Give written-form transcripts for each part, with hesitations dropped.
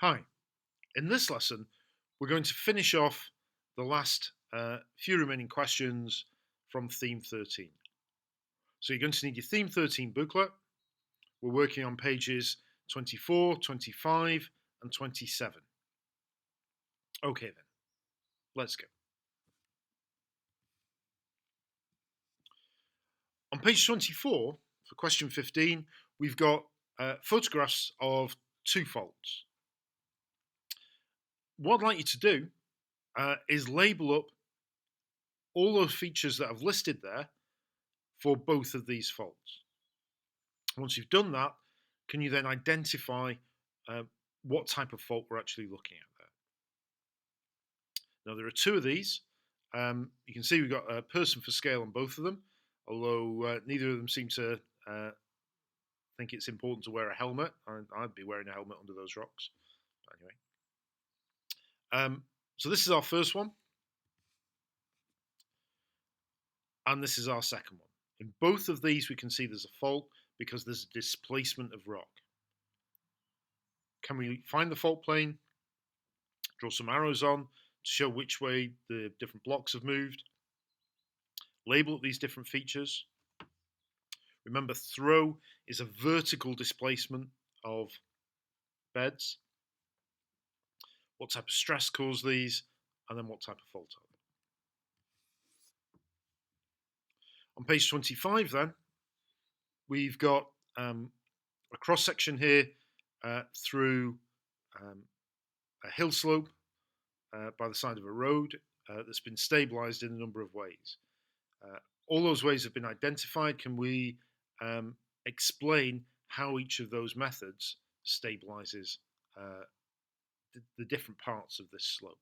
Hi, in this lesson, we're going to finish off the last few remaining questions from Theme 13. So you're going to need your Theme 13 booklet. We're working on pages 24, 25, and 27. Okay then, let's go. On page 24, for question 15, we've got photographs of two faults. What I'd like you to do is label up all those features that I've listed there for both of these faults. Once you've done that, can you then identify uh, what type of fault we're actually looking at there? Now, there are two of these. You can see we've got a person for scale on both of them, although neither of them seem to think it's important to wear a helmet. I'd be wearing a helmet under those rocks. But anyway, so this is our first one, and this is our second one. In both of these, we can see there's a fault because there's a displacement of rock. Can we find the fault plane, draw some arrows on to show which way the different blocks have moved, label these different features? Remember, throw is a vertical displacement of beds. What type of stress caused these, and then what type of fault are they? On page 25, then, we've got a cross section here through a hill slope by the side of a road that's been stabilized in a number of ways. All those ways have been identified. Can we explain how each of those methods stabilizes the different parts of this slope?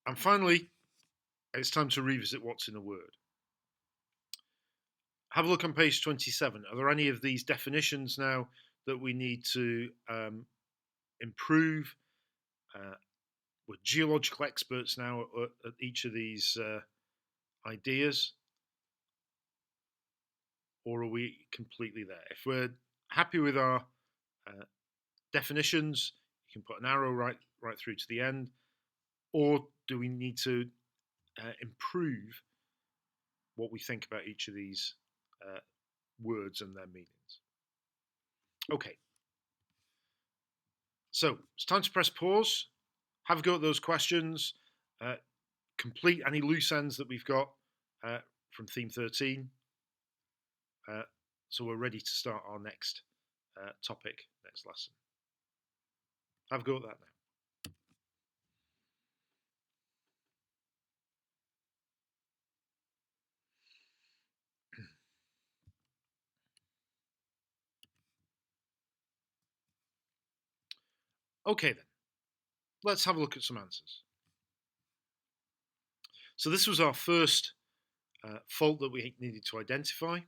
And finally, it's time to revisit what's in a word. Have a look on page 27. Are there any of these definitions now that we need to improve? We're geological experts now at each of these ideas, or are we completely there? If we're happy with our definitions, you can put an arrow right through to the end, or do we need to improve what we think about each of these words and their meanings? Okay, so it's time to press pause, have a go at those questions, complete any loose ends that we've got from theme 13. So we're ready to start our next topic, next lesson. Have a go at that now. Okay then, let's have a look at some answers. So this was our first fault that we needed to identify.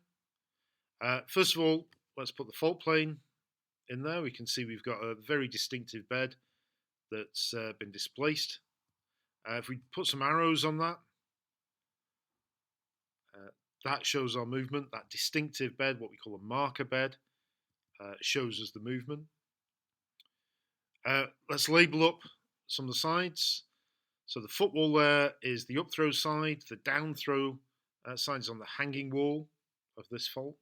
First of all, let's put the fault plane in there. We can see we've got a very distinctive bed that's been displaced. If we put some arrows on that, that shows our movement. That distinctive bed, what we call a marker bed, shows us the movement. Let's label up some of the sides. So the footwall there is the up throw side. The down throw side is on the hanging wall of this fault.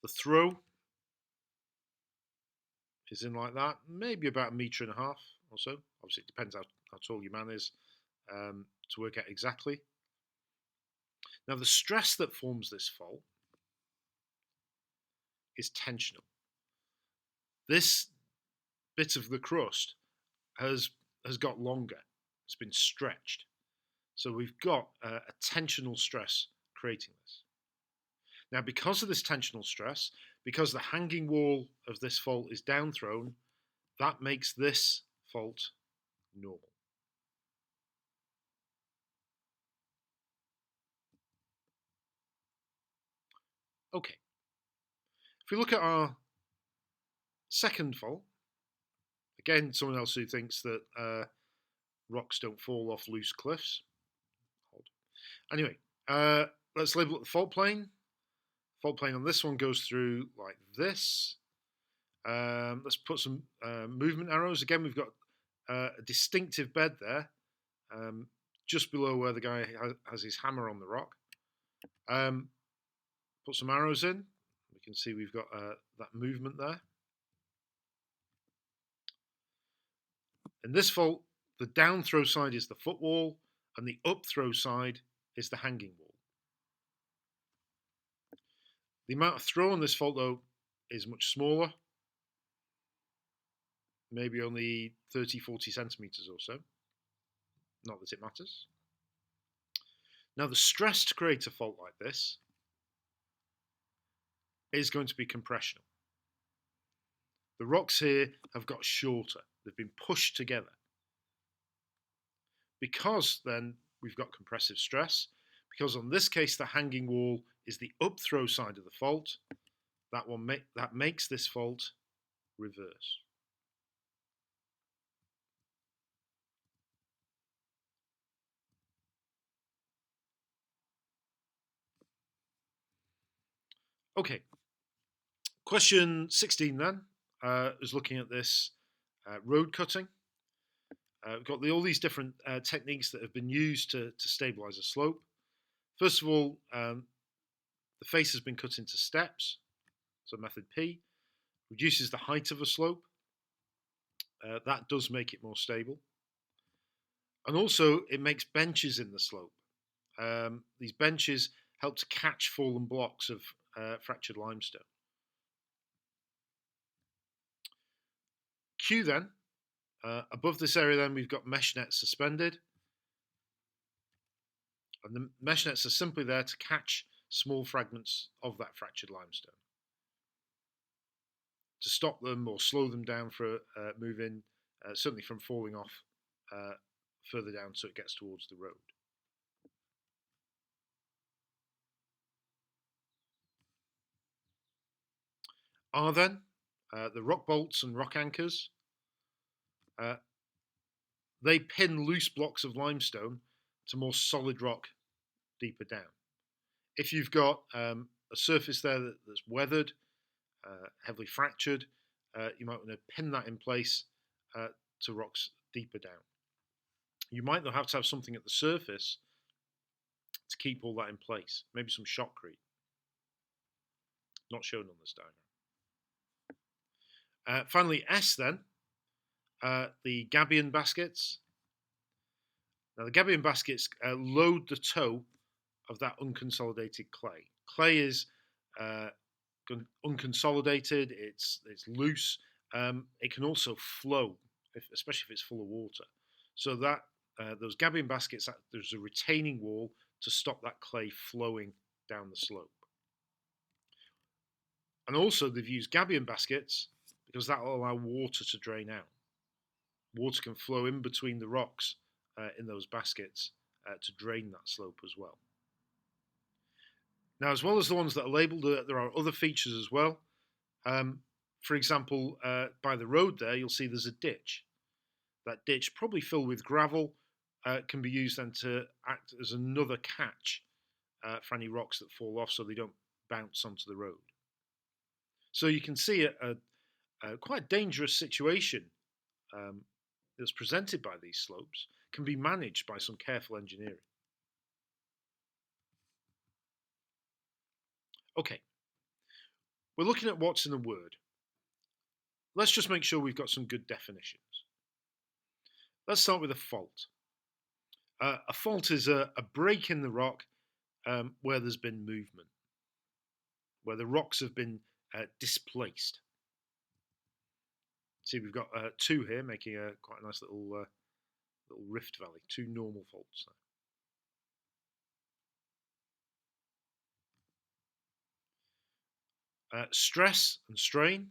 The throw is in like that, maybe about 1.5 meters or so. Obviously, it depends how tall your man is to work out exactly. Now, the stress that forms this fault is tensional. This bit of the crust has got longer. It's been stretched. So we've got a tensional stress creating this. Now, because of this tensional stress, because the hanging wall of this fault is down thrown, that makes this fault normal. Okay. If we look at our second fault, again, someone else who thinks that rocks don't fall off loose cliffs. Anyway, let's label it the fault plane. Fault plane on this one goes through like this. Let's put some movement arrows. Again, we've got a distinctive bed there, just below where the guy has his hammer on the rock. Put some arrows in. We can see we've got that movement there. In this fault, the down throw side is the footwall, and the up throw side is the hanging wall. The amount of throw on this fault, though, is much smaller, maybe only 30, 40 centimeters or so. Not that it matters. Now, the stress to create a fault like this is going to be compressional. The rocks here have got shorter. They've been pushed together. Because then we've got compressive stress, because on this case the hanging wall is the up throw side of the fault, that makes this fault reverse. Okay, question 16 then is looking at this road cutting. We've got all these different techniques that have been used to stabilize a slope. First of all, the face has been cut into steps, so method P reduces the height of a slope. That does make it more stable. And also, it makes benches in the slope. These benches help to catch fallen blocks of fractured limestone. Q then, above this area then we've got mesh nets suspended. And the mesh nets are simply there to catch small fragments of that fractured limestone, to stop them or slow them down for moving, certainly from falling off further down so it gets towards the road. R then, the rock bolts and rock anchors. They pin loose blocks of limestone to more solid rock deeper down. If you've got a surface there that's weathered, heavily fractured, you might want to pin that in place to rocks deeper down. You might though have to have something at the surface to keep all that in place, maybe some shotcrete. Not shown on this diagram. Finally, S then, the gabion baskets. Now the gabion baskets load the toe of that unconsolidated clay. Clay is unconsolidated, it's loose. It can also flow, especially if it's full of water. So that those gabion baskets, there's a retaining wall to stop that clay flowing down the slope. And also they've used gabion baskets because that will allow water to drain out. Water can flow in between the rocks in those baskets to drain that slope as well. Now, as well as the ones that are labelled, there are other features as well. For example, by the road there, you'll see there's a ditch. That ditch, probably filled with gravel, can be used then to act as another catch for any rocks that fall off so they don't bounce onto the road. So you can see a quite dangerous situation that's presented by these slopes can be managed by some careful engineering. Okay, we're looking at what's in a word. Let's just make sure we've got some good definitions. Let's start with a fault. A fault is a break in the rock where there's been movement, where the rocks have been displaced. See, we've got two here, making quite a nice little rift valley, two normal faults there. Stress and strain.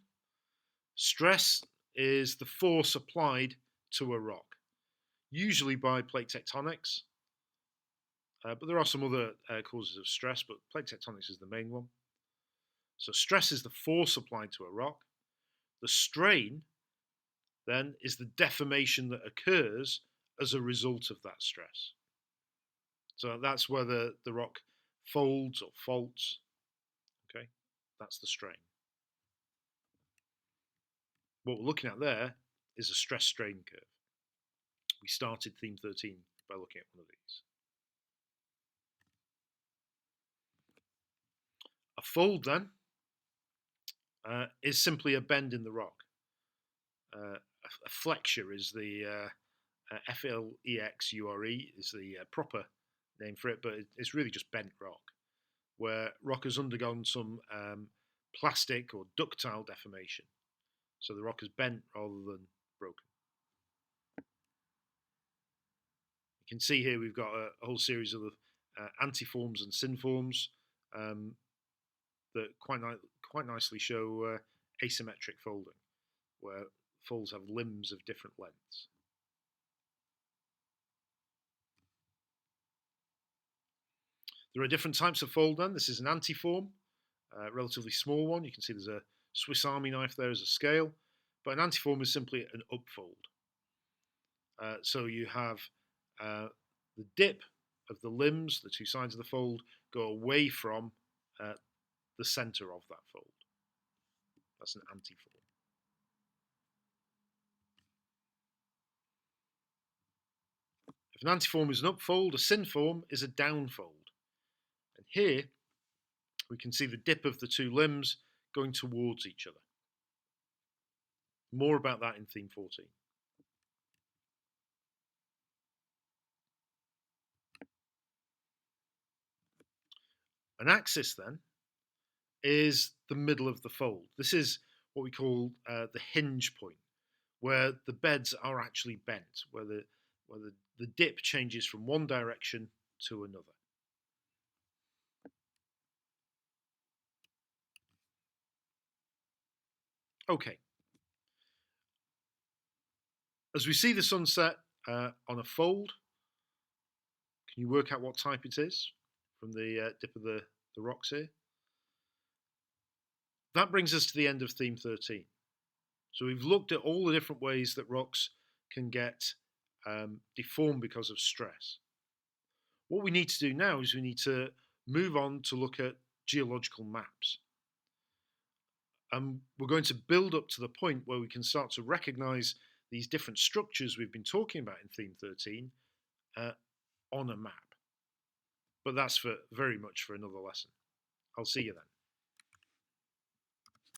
Stress is the force applied to a rock, usually by plate tectonics, but there are some other causes of stress, but plate tectonics is the main one. So stress is the force applied to a rock. The strain then is the deformation that occurs as a result of that stress. So that's where the rock folds or faults. Okay, that's the strain. What we're looking at there is a stress strain curve. We started theme 13 by looking at one of these. A fold then is simply a bend in the rock. A flexure is the FLEXURE is the proper name for it, but it's really just bent rock, where rock has undergone some plastic or ductile deformation. So the rock is bent rather than broken. You can see here we've got a whole series of antiforms and synforms that quite nicely show asymmetric folding, where folds have limbs of different lengths. There are different types of fold then. This is an antiform, a relatively small one. You can see there's a Swiss Army knife there as a scale, but an antiform is simply an upfold. So you have the dip of the limbs, the two sides of the fold, go away from the center of that fold. That's an antiform. If an antiform is an upfold, a synform is a downfold. And here we can see the dip of the two limbs going towards each other. More about that in theme 14. An axis then is the middle of the fold. This is what we call the hinge point, where the beds are actually bent, where the dip changes from one direction to another. Okay. As we see the sunset on a fold, can you work out what type it is from the dip of the rocks here? That brings us to the end of theme 13. So we've looked at all the different ways that rocks can get deformed because of stress. What we need to do now is we need to move on to look at geological maps. And we're going to build up to the point where we can start to recognize these different structures we've been talking about in theme 13 on a map. But that's very much for another lesson. I'll see you then.